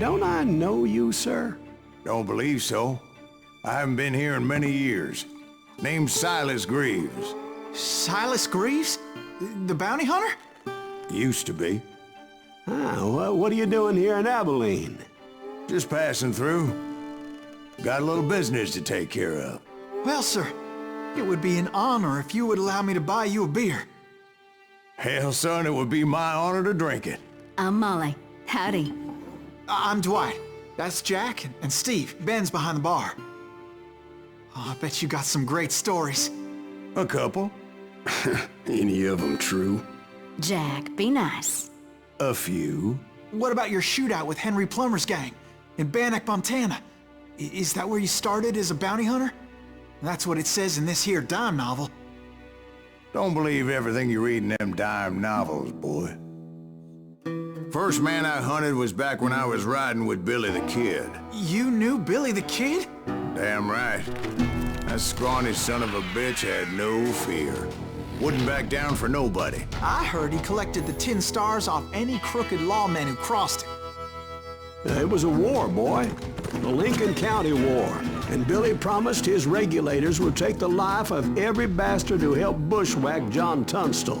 don't I know you, sir? Don't believe so. I haven't been here in many years. Name's Silas Greaves. Silas Greaves? The bounty hunter? Used to be. Well, what are you doing here in Abilene? Just passing through. Got a little business to take care of. Well, sir, it would be an honor if you would allow me to buy you a beer. Hell, son, it would be my honor to drink it. I'm Molly. Howdy. I'm Dwight. That's Jack and Steve. Ben's behind the bar. Oh, I bet you got some great stories. A couple. Any of them true? Jack, be nice. A few. What about your shootout with Henry Plummer's gang in Bannock, Montana? Is that where you started as a bounty hunter? That's what it says in this here dime novel. Don't believe everything you read in them dime novels, boy. First man I hunted was back when I was riding with Billy the Kid. You knew Billy the Kid? Damn right. That scrawny son of a bitch had no fear. Wouldn't back down for nobody. I heard he collected the 10 stars off any crooked lawmen who crossed him. It was a war, boy. The Lincoln County War. And Billy promised his regulators would take the life of every bastard who helped bushwhack John Tunstall.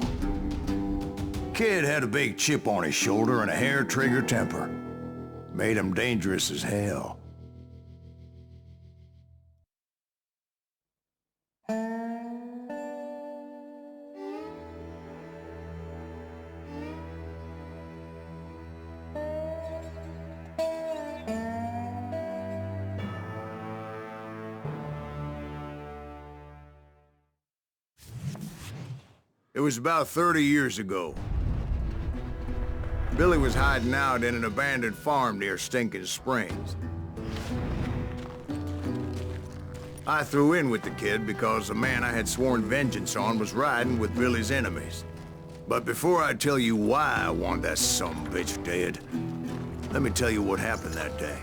Kid had a big chip on his shoulder and a hair-trigger temper. Made him dangerous as hell. It was about 30 years ago. Billy was hiding out in an abandoned farm near Stinking Springs. I threw in with the kid because the man I had sworn vengeance on was riding with Billy's enemies. But before I tell you why I want that sumbitch dead, let me tell you what happened that day.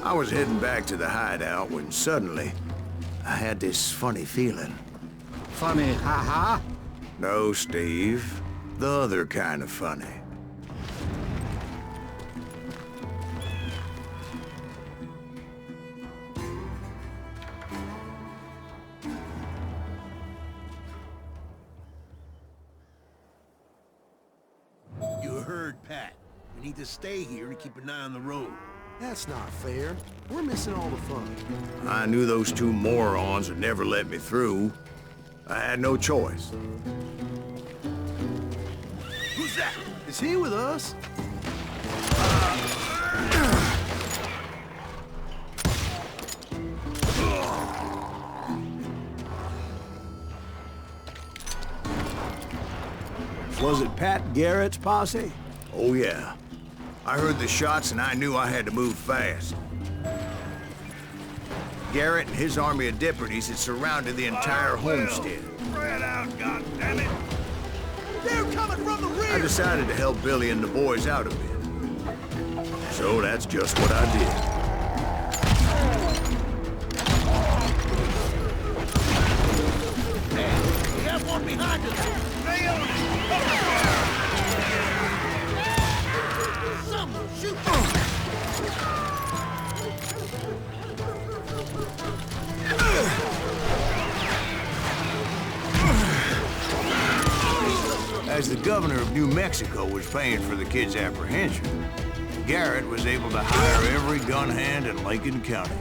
I was heading back to the hideout when suddenly I had this funny feeling. Funny, ha-ha? No, Steve. The other kind of funny. You heard Pat. We need to stay here and keep an eye on the road. That's not fair. We're missing all the fun. I knew those two morons would never let me through. I had no choice. Who's that? Is he with us? Was it Pat Garrett's posse? Oh yeah. I heard the shots and I knew I had to move fast. Garrett and his army of deputies had surrounded the entire homestead. Spread out, goddammit! They're coming from the rear! I decided to help Billy and the boys out a bit. So that's just what I did. We have one behind us! Stay on it! Someone shoot! As the governor of New Mexico was paying for the kid's apprehension, Garrett was able to hire every gun hand in Lincoln County.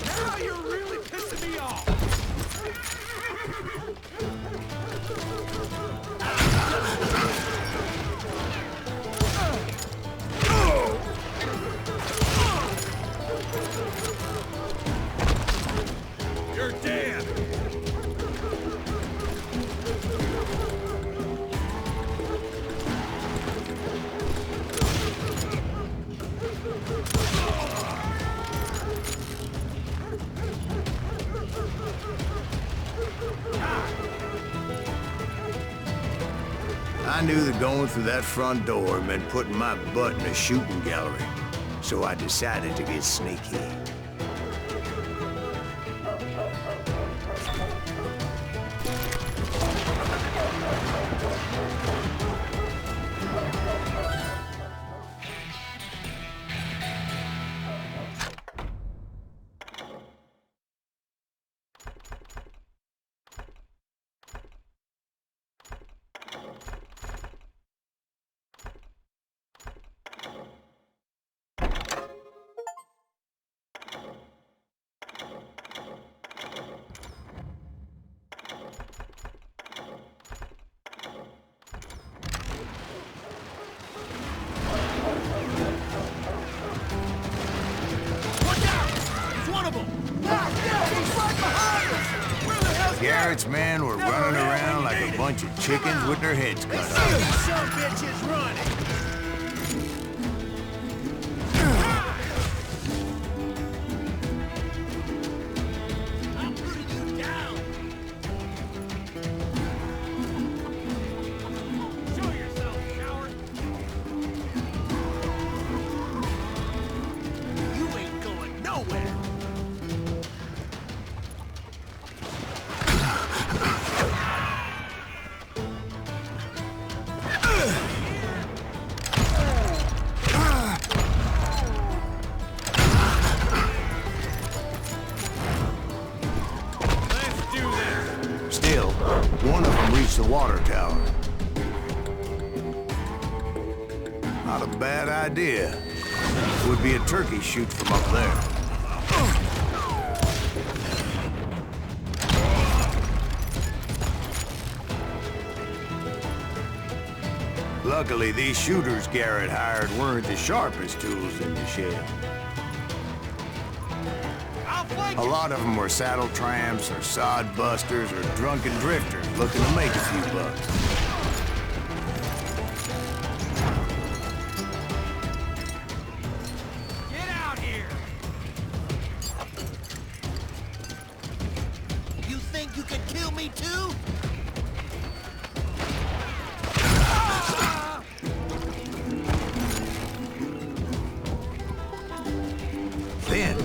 Now you're really pissing me off! You're dead! I knew that going through that front door meant putting my butt in a shooting gallery, so I decided to get sneaky. Garrett's men were running around like a bunch of chickens with their heads cut off. Some bitch is running. I'm putting you down. Show yourself, coward. You ain't going nowhere. Still, one of them reached the water tower. Not a bad idea. Would be a turkey shoot from up there. Luckily, these shooters Garrett hired weren't the sharpest tools in the shed. A lot of them were saddle tramps or sod busters or drunken drifters looking to make a few bucks. Get out here! You think you can kill me too? Then,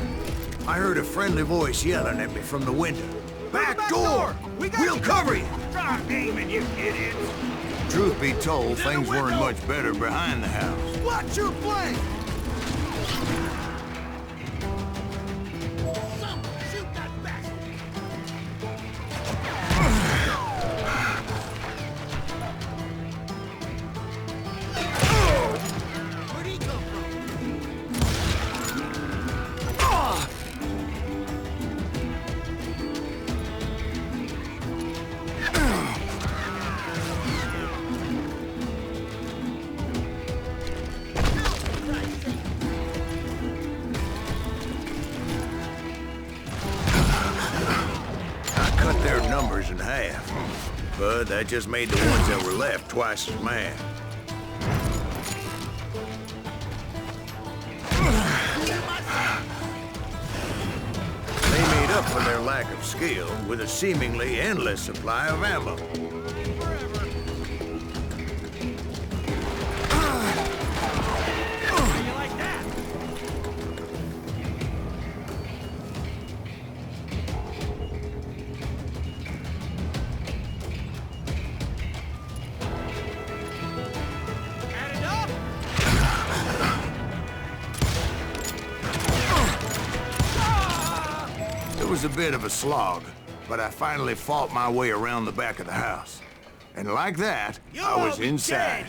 I heard a friendly voice yelling at me from the window. Back door! We'll cover you! Stop aiming, you idiots! Truth be told, things weren't much better behind the house. Watch your flank! Shoot that bastard! Where'd he come from? Their numbers in half. But that just made the ones that were left twice as mad. They made up for their lack of skill with a seemingly endless supply of ammo. It was a bit of a slog, but I finally fought my way around the back of the house. And like that, I was inside,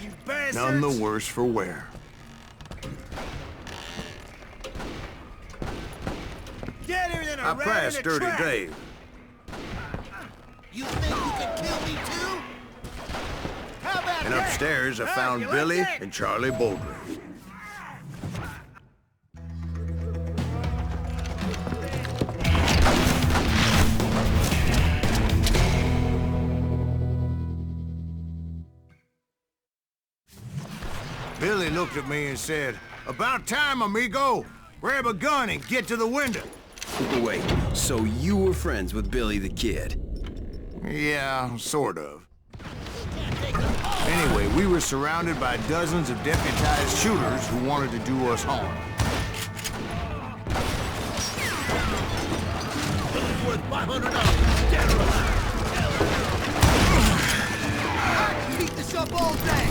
none the worse for wear. I passed Dirty Dave. You think you can kill me too? How about And that? upstairs, I found you like Billy that? and Charlie Bouldry. Billy looked at me and said, "About time, amigo. Grab a gun and get to the window." Wait, so you were friends with Billy the Kid? Yeah, sort of. Anyway, we were surrounded by dozens of deputized shooters who wanted to do us harm. Worth $500, dead or alive. I can beat this up all day.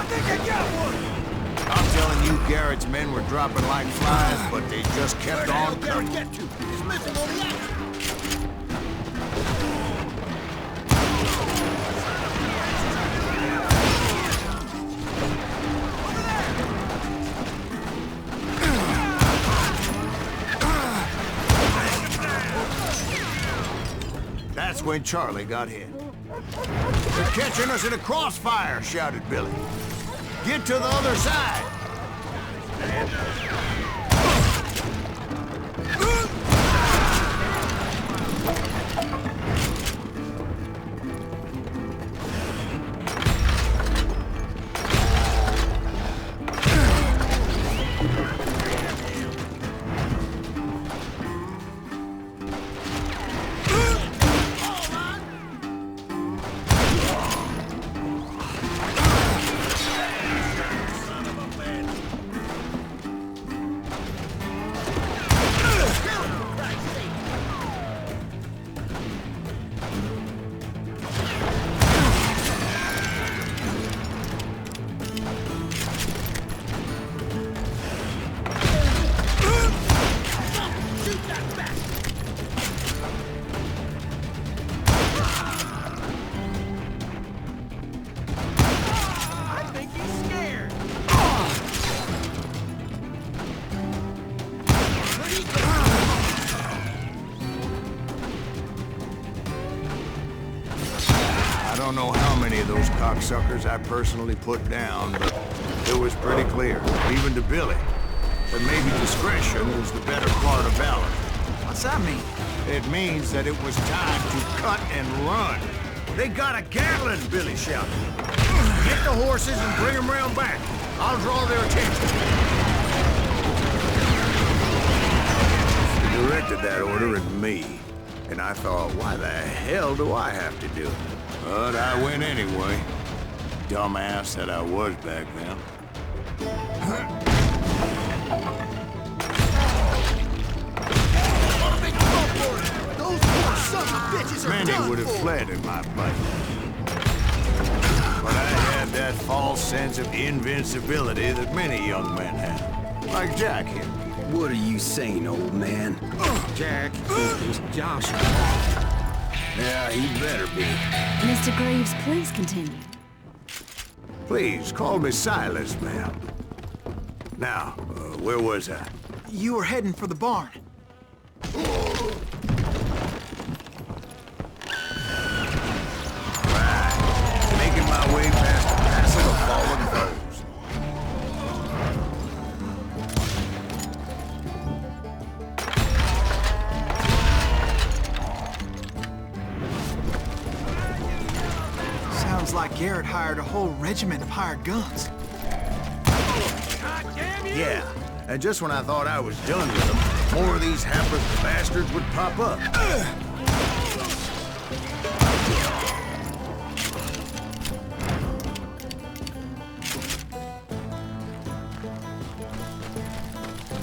I think I got one. I'm telling you, Garrett's men were dropping like flies, but they just Where kept the hell on did I coming. get to? He's missing on the left. That's when Charlie got hit. "They're catching us in a crossfire," shouted Billy. "Get to the other side!" don't know how many of those cocksuckers I personally put down, but it was pretty clear, even to Billy, that maybe discretion was the better part of valor. What's that mean? It means that it was time to cut and run. They got a Gatling, Billy shouted. Get the horses and bring them round back. I'll draw their attention. He directed that order at me, and I thought, why the hell do I have to do it? But I went anyway. Dumbass that I was back then. Those poor son of bitches are Many done would have for. fled in my place. But I had that false sense of invincibility that many young men have. Like Jack here. What are you saying, old man? Jack is Joshua. Yeah, he better be. Mr. Greaves, please continue. Please, call me Silas, ma'am. Now, where was I? You were heading for the barn. Making my way past a passel of fallen foes. Sounds like Garrett hired a whole regiment of hired guns. Yeah, and just when I thought I was done with them, more of these hapless bastards would pop up.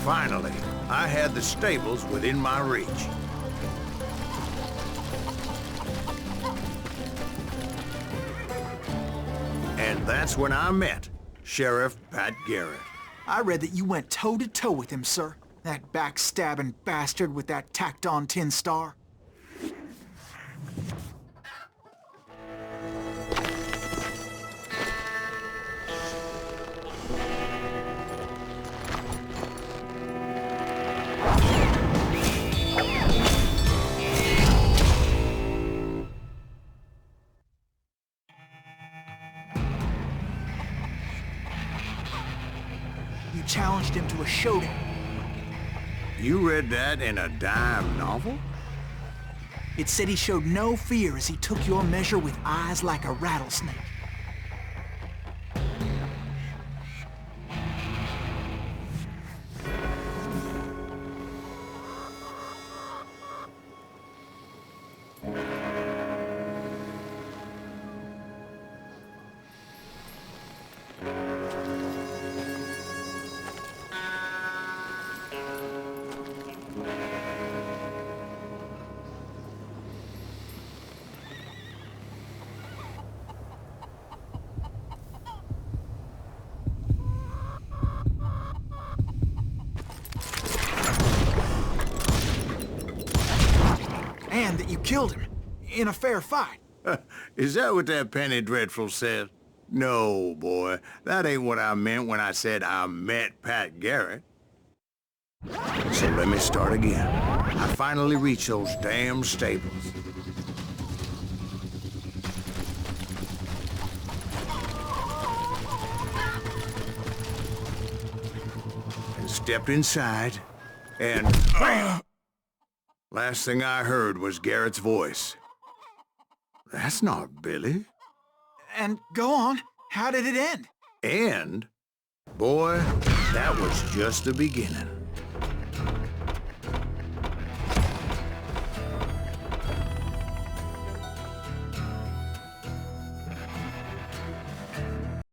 Finally, I had the stables within my reach. And that's when I met Sheriff Pat Garrett. I read that you went toe-to-toe with him, sir. That backstabbing bastard with that tacked-on tin star. You challenged him to a showdown. You read that in a dime novel? It said he showed no fear as he took your measure with eyes like a rattlesnake. And that you killed him in a fair fight. Is that what that penny dreadful says? No, boy. That ain't what I meant when I said I met Pat Garrett. So let me start again. I finally reached those damn stables. And stepped inside, and bam! Last thing I heard was Garrett's voice. That's not Billy. And go on, how did it end? And, boy, that was just the beginning.